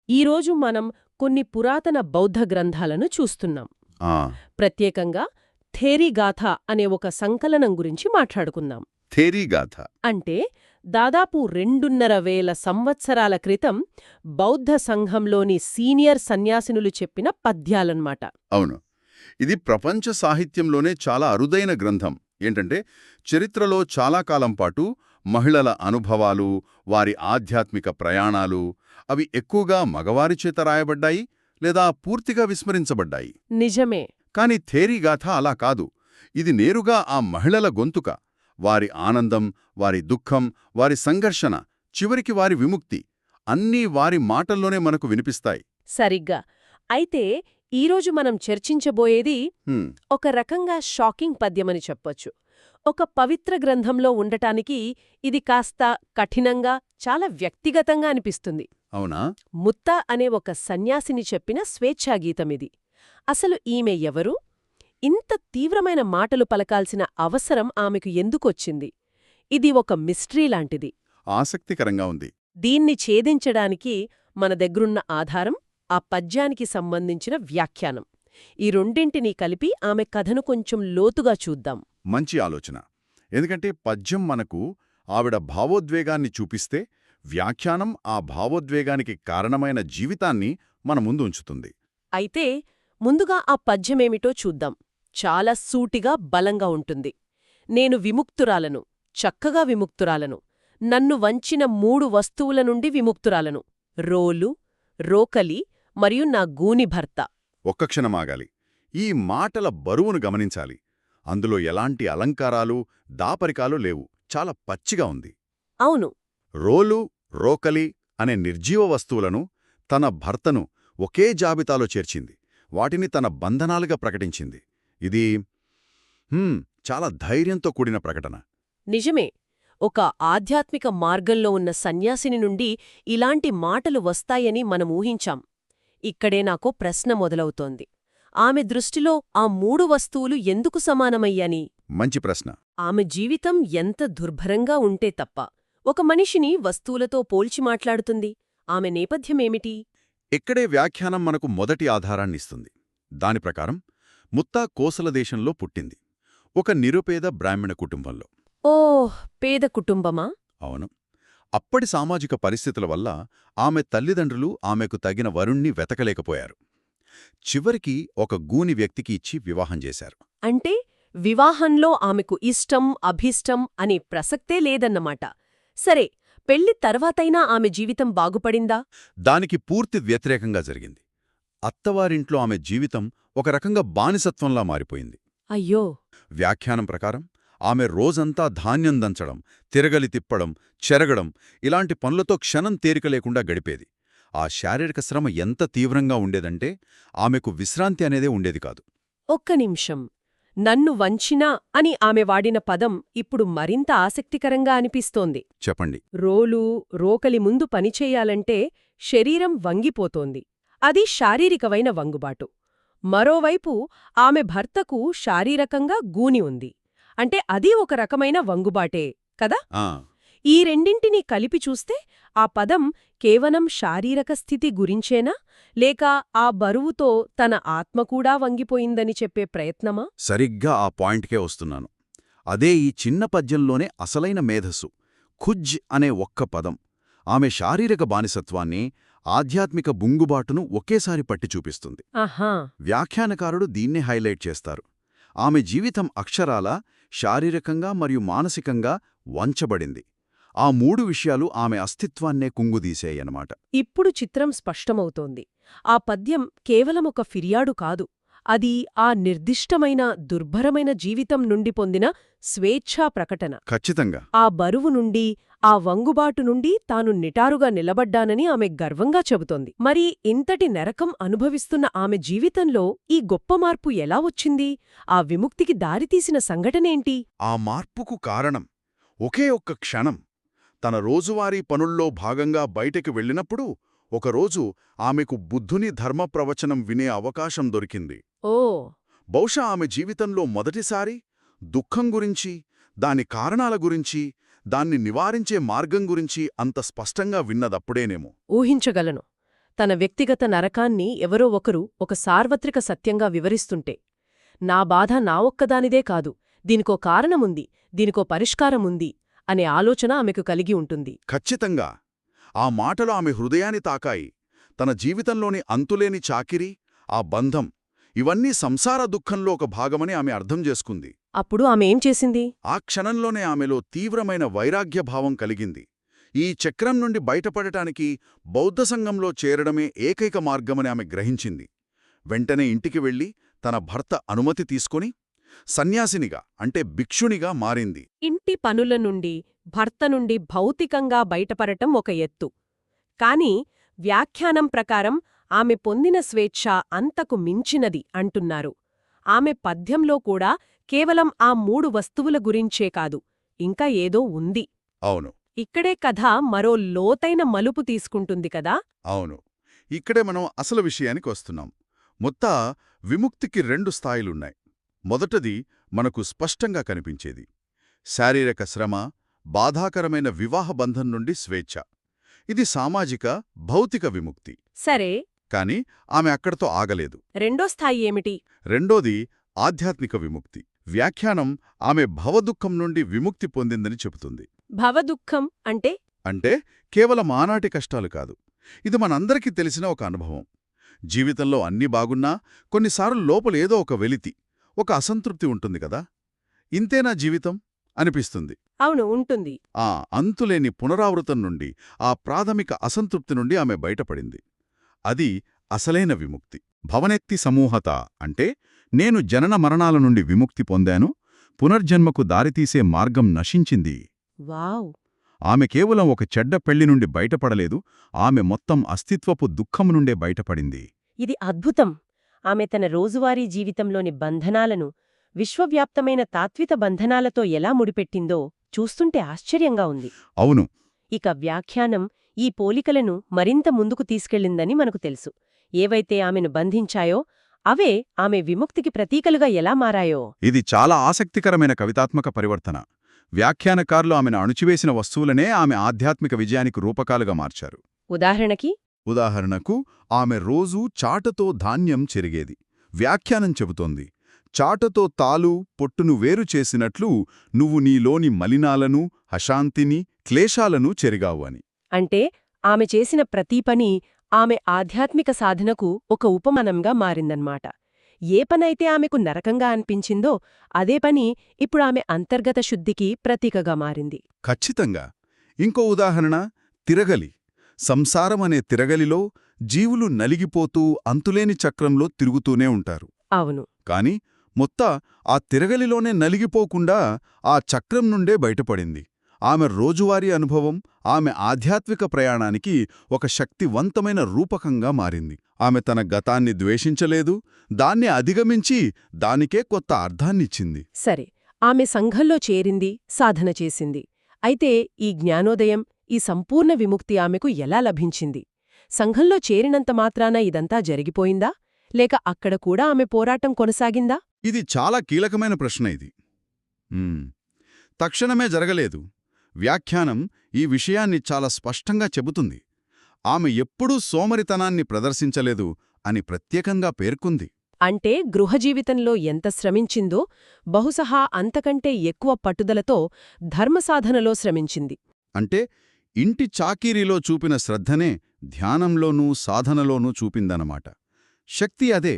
ఈరోజు మనం కొన్ని పురాతన బౌద్ధ గ్రంథాలను చూస్తున్నాం. ఆ ప్రత్యేకంగా థేరీగాథ అనే ఒక సంకలనం గురించి మాట్లాడుకుందాం. థేరీగాథ. అంటే దాదాపు 2,500 సంవత్సరాల క్రితం బౌద్ధ సంఘంలోని సీనియర్ సన్యాసినులు చెప్పిన పద్యాలన్నమాట. అవును, ఇది ప్రపంచ సాహిత్యంలోనే చాలా అరుదైన గ్రంథం. ఏంటంటే చరిత్రలో చాలా కాలం పాటు మహిళల అనుభవాలు, వారి ఆధ్యాత్మిక ప్రయాణాలు అవి ఎక్కువగా మగవారి చేత రాయబడ్డాయి లేదా పూర్తిగా విస్మరించబడ్డాయి. నిజమే. కాని థేరీగాథ అలా కాదు. ఇది నేరుగా ఆ మహిళల గొంతుక. వారి ఆనందం, వారి దుఃఖం, వారి సంఘర్షణ, చివరికి వారి విముక్తి అన్నీ వారి మాటల్లోనే మనకు వినిపిస్తాయి. సరిగ్గా. అయితే ఈరోజు మనం చర్చించబోయేది ఒక రకంగా షాకింగ్ పద్యమని చెప్పొచ్చు. ఒక పవిత్ర గ్రంథంలో ఉండటానికి ఇది కాస్త కఠినంగా, చాలా వ్యక్తిగతంగా అనిపిస్తుంది. అవునా? ముత్త అనే ఒక సన్యాసిని చెప్పిన స్వేచ్ఛాగీతమిది. అసలు ఈమె ఎవరు? ఇంత తీవ్రమైన మాటలు పలకాల్సిన అవసరం ఆమెకు ఎందుకొచ్చింది? ఇది ఒక మిస్టరీ లాంటిది. ఆసక్తికరంగా ఉంది. దీన్ని ఛేదించడానికి మన దగ్గరున్న ఆధారం ఆ పద్యానికి సంబంధించిన వ్యాఖ్యానం. ఈ రెండింటినీ కలిపి ఆమె కథను కొంచెం లోతుగా చూద్దాం. మంచి ఆలోచన. ఎందుకంటే పద్యం మనకు ఆవిడ భావోద్వేగాన్ని చూపిస్తే, వ్యాఖ్యానం ఆ భావోద్వేగానికి కారణమైన జీవితాన్ని మన ముందు ఉంచుతుంది. అయితే ముందుగా ఆ పద్యమేమిటో చూద్దాం. చాలా సూటిగా, బలంగా ఉంటుంది. నేను విముక్తురాలను, చక్కగా విముక్తురాలను, నన్ను వంచిన 3 వస్తువుల నుండి విముక్తురాలను: రోలు, రోకలి మరియు నా గూని భర్త. ఒక్క క్షణమాగాలి. ఈ మాటల బరువును గమనించాలి. అందులో ఎలాంటి అలంకారాలు, దాపరికాలు లేవు. చాలా పచ్చిగా ఉంది. అవును. రోలు, రోకలి అనే నిర్జీవ వస్తువులను, తన భర్తను ఒకే జాబితాలో చేర్చింది. వాటిని తన బంధనాలుగా ప్రకటించింది. ఇది చాలా ధైర్యంతో కూడిన ప్రకటన. నిజమే. ఒక ఆధ్యాత్మిక మార్గంలో ఉన్న సన్యాసిని నుండి ఇలాంటి మాటలు వస్తాయని మనం ఊహించాం. ఇక్కడే నాకో ప్రశ్న మొదలవుతోంది. ఆమె దృష్టిలో ఆ 3 వస్తువులు ఎందుకు సమానమయ్యాని? మంచి ప్రశ్న. ఆమె జీవితం ఎంత దుర్భరంగా ఉంటే తప్ప ఒక మనిషిని వస్తువులతో పోల్చి మాట్లాడుతుంది? ఆమె నేపథ్యమేమిటి? ఇక్కడే వ్యాఖ్యానం మనకు మొదటి ఆధారాన్నిస్తుంది. దాని ప్రకారం ముత్తా కోసల దేశంలో పుట్టింది, ఒక నిరుపేద బ్రాహ్మణ కుటుంబంలో. ఓహ్, పేద కుటుంబమా? అవును. అప్పటి సామాజిక పరిస్థితుల వల్ల ఆమె తల్లిదండ్రులు ఆమెకు తగిన వరుణ్ణి వెతకలేకపోయారు. చివరికి ఒక గూని వ్యక్తికి ఇచ్చి వివాహం చేశారు. అంటే వివాహంలో ఆమెకు ఇష్టం, అభీష్టం అనే ప్రసక్తే లేదన్నమాట. సరే, పెళ్లి తర్వాతైనా ఆమె జీవితం బాగుపడిందా? దానికి పూర్తి వ్యతిరేకంగా జరిగింది. అత్తవారింట్లో ఆమె జీవితం ఒక రకంగా బానిసత్వంలా మారిపోయింది. అయ్యో. వ్యాఖ్యానం ప్రకారం ఆమె రోజంతా ధాన్యం దంచడం, తిరగలి తిప్పడం, చెరగడం ఇలాంటి పనులతో క్షణం తేరిక లేకుండా గడిపేది. ఆ శారీరక శ్రమ ఎంత తీవ్రంగా ఉండేదంటే ఆమెకు విశ్రాంతి అనేదే ఉండేది కాదు. ఒక్క నిమిషం. నన్ను వంచినా అని ఆమె వాడిన పదం ఇప్పుడు మరింత ఆసక్తికరంగా అనిపిస్తోంది. చెప్పండి. రోలు, రోకలి ముందు పనిచేయాలంటే శరీరం వంగిపోతోంది. అది శారీరకమైన వంగుబాటు. మరోవైపు ఆమె భర్తకు శారీరకంగా గూని ఉంది. అంటే అది ఒక రకమైన వంగుబాటే కదా? ఈ రెండింటినీ కలిపి చూస్తే ఆ పదం కేవలం శారీరక స్థితి గురించేనా, లేక ఆ బరువుతో తన ఆత్మ కూడా వంగిపోయిందని చెప్పే ప్రయత్నమా? సరిగ్గా ఆ పాయింట్కే వస్తున్నాను. అదే ఈ చిన్న పద్యంలోనే అసలైన మేధస్సు. ఖుజ్ అనే ఒక్క పదం ఆమె శారీరక బానిసత్వాన్ని, ఆధ్యాత్మిక బుంగుబాటును ఒకేసారి పట్టి చూపిస్తుంది. ఆహా. వ్యాఖ్యానకారుడు దీన్నే హైలైట్ చేస్తారు. ఆమె జీవితం అక్షరాలా శారీరకంగా మరియు మానసికంగా వంచబడింది. ఆ 3 విషయాలు ఆమె అస్తిత్వాన్నే కుంగుదీసేయనమాట. ఇప్పుడు చిత్రం స్పష్టమవుతోంది. ఆ పద్యం కేవలం ఒక ఫిర్యాదు కాదు. అది ఆ నిర్దిష్టమైన దుర్భరమైన జీవితం నుండి పొందిన స్వేచ్ఛా ప్రకటన. ఖచ్చితంగా. ఆ బరువు నుండి, ఆ వంగుబాటు నుండి తాను నిటారుగా నిలబడ్డానని ఆమె గర్వంగా చెబుతోంది. మరి ఇంతటి నరకం అనుభవిస్తున్న ఆమె జీవితంలో ఈ గొప్ప మార్పు ఎలా వచ్చింది? ఆ విముక్తికి దారితీసిన సంఘటనేంటి? ఆ మార్పుకు కారణం ఒకే ఒక్క క్షణం. తన రోజువారీ పనుల్లో భాగంగా బయటకు వెళ్ళినప్పుడు ఒకరోజు ఆమెకు బుద్ధుని ధర్మప్రవచనం వినే అవకాశం దొరికింది. ఓ. బహుశా ఆమె జీవితంలో మొదటిసారి దుఃఖం గురించి, దాని కారణాల గురించి, దాన్ని నివారించే మార్గం గురించి అంత స్పష్టంగా విన్నదప్పుడేనేమో. ఊహించగలను. తన వ్యక్తిగత నరకాన్ని ఎవరో ఒకరు ఒక సార్వత్రిక సత్యంగా వివరిస్తుంటే, నా బాధ నా ఒక్కదానిదే కాదు, దీనికో కారణముంది, దీనికో పరిష్కారముంది అనే ఆలోచన ఆమెకు కలిగి ఉంటుంది. ఖచ్చితంగా ఆ మాటలు ఆమె హృదయాన్ని తాకాయి. తన జీవితంలోని అంతులేని చాకిరీ, ఆ బంధం ఇవన్నీ సంసార దుఃఖంలో ఒక భాగమని ఆమె అర్థం చేసుకుంది. అప్పుడు ఆమె ఏం చేసింది? ఆ క్షణంలోనే ఆమెలో తీవ్రమైన వైరాగ్యభావం కలిగింది. ఈ చక్రం నుండి బయటపడటానికి బౌద్ధ సంఘంలో చేరడమే ఏకైక మార్గమని ఆమె గ్రహించింది. వెంటనే ఇంటికి వెళ్లి తన భర్త అనుమతి తీసుకుని సన్యాసినిగా అంటే భిక్షునిగా మారింది. ఇంటి పనుల నుండి, భర్త నుండి భౌతికంగా బయటపడటం ఒక ఎత్తు. కాని వ్యాఖ్యానం ప్రకారం ఆమె పొందిన స్వేచ్ఛ అంతకు మించినది అంటున్నారు. ఆమె పద్యంలో కూడా కేవలం ఆ 3 వస్తువుల గురించే కాదు, ఇంకా ఏదో ఉంది. అవును ఇక్కడే కథ మరో లోతైన మలుపు తీసుకుంటుంది కదా. అవును ఇక్కడే మనం అసలు విషయానికి వస్తున్నాం. మొత్తం విముక్తికి 2 స్థాయిలున్నాయి. మొదటది మనకు స్పష్టంగా కనిపించేది శారీరక శ్రమ, బాధాకరమైన వివాహ బంధం నుండి స్వేచ్ఛ. ఇది సామాజిక, భౌతిక విముక్తి. సరే, కాని ఆమె అక్కడతో ఆగలేదు. రెండో స్థాయి ఏమిటి? రెండోది ఆధ్యాత్మిక విముక్తి. వ్యాఖ్యానం ఆమె భవదుఃఖం నుండి విముక్తి పొందిందని చెబుతుంది. భవదుఃఖం అంటే? అంటే కేవలం ఆనాటి కష్టాలు కాదు. ఇది మనందరికీ తెలిసిన ఒక అనుభవం. జీవితంలో అన్నీ బాగున్నా కొన్నిసార్లు లోపలేదో ఒక వెలితి, ఒక అసంతృప్తి ఉంటుంది కదా. ఇంతేనా జీవితం అనిపిస్తుంది. అవును, ఉంటుంది. ఆ అంతులేని పునరావృతం నుండి, ఆ ప్రాథమిక అసంతృప్తి నుండి ఆమె బయటపడింది. అది అసలైన విముక్తి. భవనెత్తి సమూహత అంటే నేను జనన మరణాల నుండి విముక్తి పొందాను, పునర్జన్మకు దారితీసే మార్గం నశించింది. వావ్! ఆమె కేవలం ఒక చెడ్డ పెళ్లి నుండి బయటపడలేదు, ఆమె మొత్తం అస్తిత్వపు దుఃఖం నుండే బయటపడింది. ఇది అద్భుతం. ఆమె తన రోజువారీ జీవితంలోని బంధనాలను విశ్వవ్యాప్తమైన తాత్విక బంధనాలతో ఎలా ముడిపెట్టిందో చూస్తుంటే ఆశ్చర్యంగా ఉంది. అవును. ఇక వ్యాఖ్యానం ఈ పోలికలను మరింత ముందుకు తీసుకెళ్లిందని మనకు తెలుసు. ఏవైతే ఆమెను బంధించాయో అవే ఆమె విముక్తికి ప్రతీకలుగా ఎలా మారాయో. ఇది చాలా ఆసక్తికరమైన కవితాత్మక పరివర్తన. వ్యాఖ్యానకారులు ఆమెను అణుచివేసిన వస్తువులనే ఆమె ఆధ్యాత్మిక విజయానికి రూపకాలుగా మార్చారు. ఉదాహరణకు ఆమె రోజూ చాటతో ధాన్యం చెరిగేది. వ్యాఖ్యానం చెబుతోంది, చాటతో తాలు, పొట్టును వేరు చేసినట్లు నువ్వు నీలోని మలినాలను, అశాంతిని, క్లేశాలను చెరిగావు అని. అంటే ఆమె చేసిన ప్రతి పని ఆమె ఆధ్యాత్మిక సాధనకు ఒక ఉపమానంగా మారిందన్నమాట. ఏ పనైతే ఆమెకు నరకంగా అనిపించిందో అదే పని ఇప్పుడు ఆమె అంతర్గత శుద్ధికి ప్రతీకగా మారింది. ఖచ్చితంగా. ఇంకో ఉదాహరణ తిరగలి. సంసారమనే తిరగలిలో జీవులు నలిగిపోతూ అంతులేని చక్రంలో తిరుగుతూనే ఉంటారు. అవును. కాని ఆ తిరగలిలోనే నలిగిపోకుండా ఆ చక్రం నుండే బయటపడింది. ఆమె రోజువారీ అనుభవం ఆమె ఆధ్యాత్మిక ప్రయాణానికి ఒక శక్తివంతమైన రూపకంగా మారింది. ఆమె తన గతాన్ని ద్వేషించలేదు, దాన్ని అధిగమించి దానికే కొత్త అర్థాన్నిచ్చింది. సరే, ఆమె సంఘంలో చేరింది, సాధన చేసింది. అయితే ఈ జ్ఞానోదయం, ఈ సంపూర్ణ విముక్తి ఆమెకు ఎలా లభించింది? సంఘంలో చేరినంత మాత్రాన ఇదంతా జరిగిపోయిందా? లేక అక్కడ కూడా ఆమె పోరాటం కొనసాగిందా? ఇది చాలా కీలకమైన ప్రశ్న. ఇది తక్షణమే జరగలేదు. వ్యాఖ్యానం ఈ విషయాన్ని చాలా స్పష్టంగా చెబుతుంది. ఆమె ఎప్పుడూ సోమరితనాన్ని ప్రదర్శించలేదు అని ప్రత్యేకంగా పేర్కొంది. అంటే గృహజీవితంలో ఎంత శ్రమించిందో బహుశా అంతకంటే ఎక్కువ పట్టుదలతో ధర్మసాధనలో శ్రమించింది. అంటే ఇంటి చాకిరీలో చూపిన శ్రద్ధనే ధ్యానంలోనూ సాధనలోనూ చూపిందనమాట. శక్తి అదే,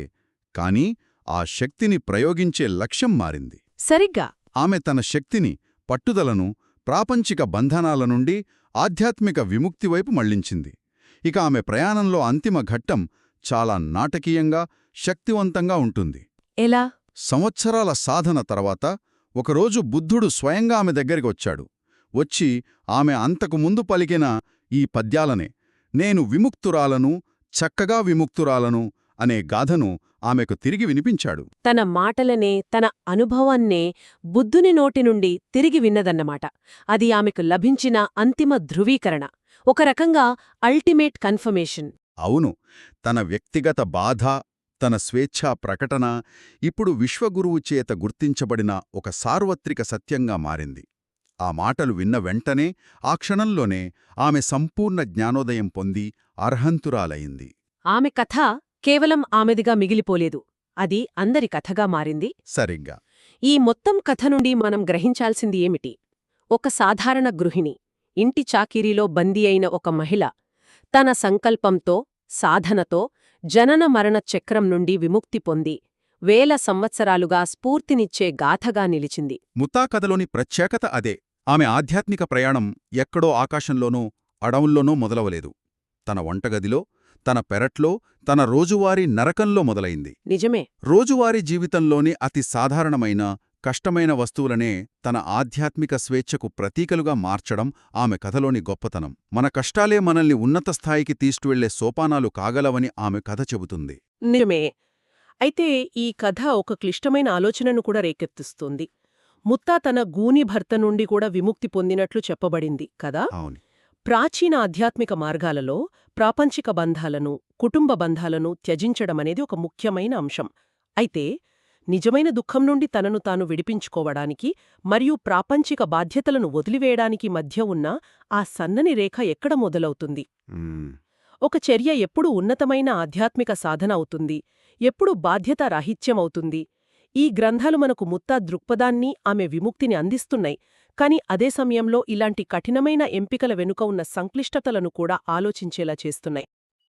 కానీ ఆ శక్తిని ప్రయోగించే లక్ష్యం మారింది. సరిగ్గా. ఆమె తన శక్తిని, పట్టుదలను ప్రాపంచిక బంధనాల నుండి ఆధ్యాత్మిక విముక్తి వైపు మళ్లించింది. ఇక ఆమె ప్రయాణంలో అంతిమ ఘట్టం చాలా నాటకీయంగా, శక్తివంతంగా ఉంటుంది. ఎలా? సంవత్సరాల సాధన తర్వాత ఒకరోజు బుద్ధుడు స్వయంగా ఆమె దగ్గరికి వచ్చాడు. వచ్చి ఆమె అంతకు ముందు పలికిన ఈ పద్యాలనే, నేను విముక్తురాలను, చక్కగా విముక్తురాలను అనే గాథను ఆమెకు తిరిగి వినిపించాడు. తన మాటలనే, తన అనుభవాన్నే బుద్ధుని నోటి నుండి తిరిగి విన్నదన్నమాట. అది ఆమెకు లభించిన అంతిమ ధృవీకరణ, ఒక రకంగా అల్టిమేట్ కన్ఫర్మేషన్. అవును. తన వ్యక్తిగత బాధ, తన స్వేచ్ఛా ప్రకటన ఇప్పుడు విశ్వగురువు చేత గుర్తించబడిన ఒక సార్వత్రిక సత్యంగా మారింది. ఆ మాటలు విన్న వెంటనే, ఆ క్షణంలోనే ఆమె సంపూర్ణ జ్ఞానోదయం పొంది అర్హంతురాలయింది. ఆమె కథ కేవలం ఆమెదిగా మిగిలిపోలేదు. అది అందరి కథగా మారింది. సరిగ్గా. ఈ మొత్తం కథ నుండి మనం గ్రహించాల్సింది ఏమిటి? ఒక సాధారణ గృహిణి, ఇంటి చాకిరీలో బందీ అయిన ఒక మహిళ, తన సంకల్పంతో, సాధనతో జనన మరణ చక్రం నుండి విముక్తి పొంది, వేల సంవత్సరాలుగా స్ఫూర్తినిచ్చే గాథగా నిలిచింది. ముత్తా కథలోని ప్రత్యేకత అదే. ఆమె ఆధ్యాత్మిక ప్రయాణం ఎక్కడో ఆకాశంలోనో అడవుల్లోనో మొదలవలేదు. తన వంటగదిలో, తన పెరట్లో, తన రోజువారీ నరకంలో మొదలైంది. నిజమే. రోజువారీ జీవితంలోని అతి సాధారణమైన, కష్టమైన వస్తువులనే తన ఆధ్యాత్మిక స్వేచ్ఛకు ప్రతీకలుగా మార్చడం ఆమె కథలోని గొప్పతనం. మన కష్టాలే మనల్ని ఉన్నత స్థాయికి తీసుకువెళ్లే సోపానాలు కాగలవని ఆమె కథ చెబుతుంది. నిజమే. అయితే ఈ కథ ఒక క్లిష్టమైన ఆలోచనను కూడా రేకెత్తిస్తుంది. ముత్తా తన గూని భర్త నుండి కూడా విముక్తి పొందినట్లు చెప్పబడింది కదా? అవును. ప్రాచీన ఆధ్యాత్మిక మార్గాలలో ప్రాపంచిక బంధాలను, కుటుంబ బంధాలను త్యజించడమనేది ఒక ముఖ్యమైన అంశం. అయితే నిజమైన దుఃఖం నుండి తనను తాను విడిపించుకోవడానికి మరియు ప్రాపంచిక బాధ్యతలను వదిలివేయడానికి మధ్య ఉన్న ఆ సన్నని రేఖ ఎక్కడ మొదలవుతుంది? ఒక చర్య ఎప్పుడు ఉన్నతమైన ఆధ్యాత్మిక సాధన అవుతుంది, ఎప్పుడు బాధ్యతారాహిత్యమవుతుంది? ఈ గ్రంథాలు మనకు ముత్తా దృక్పథాన్ని, ఆమె విముక్తిని అందిస్తున్నాయి. కాని అదే సమయంలో ఇలాంటి కఠినమైన ఎంపికల వెనుక ఉన్న సంక్లిష్టతలను కూడా ఆలోచించేలా చేస్తున్నాయి.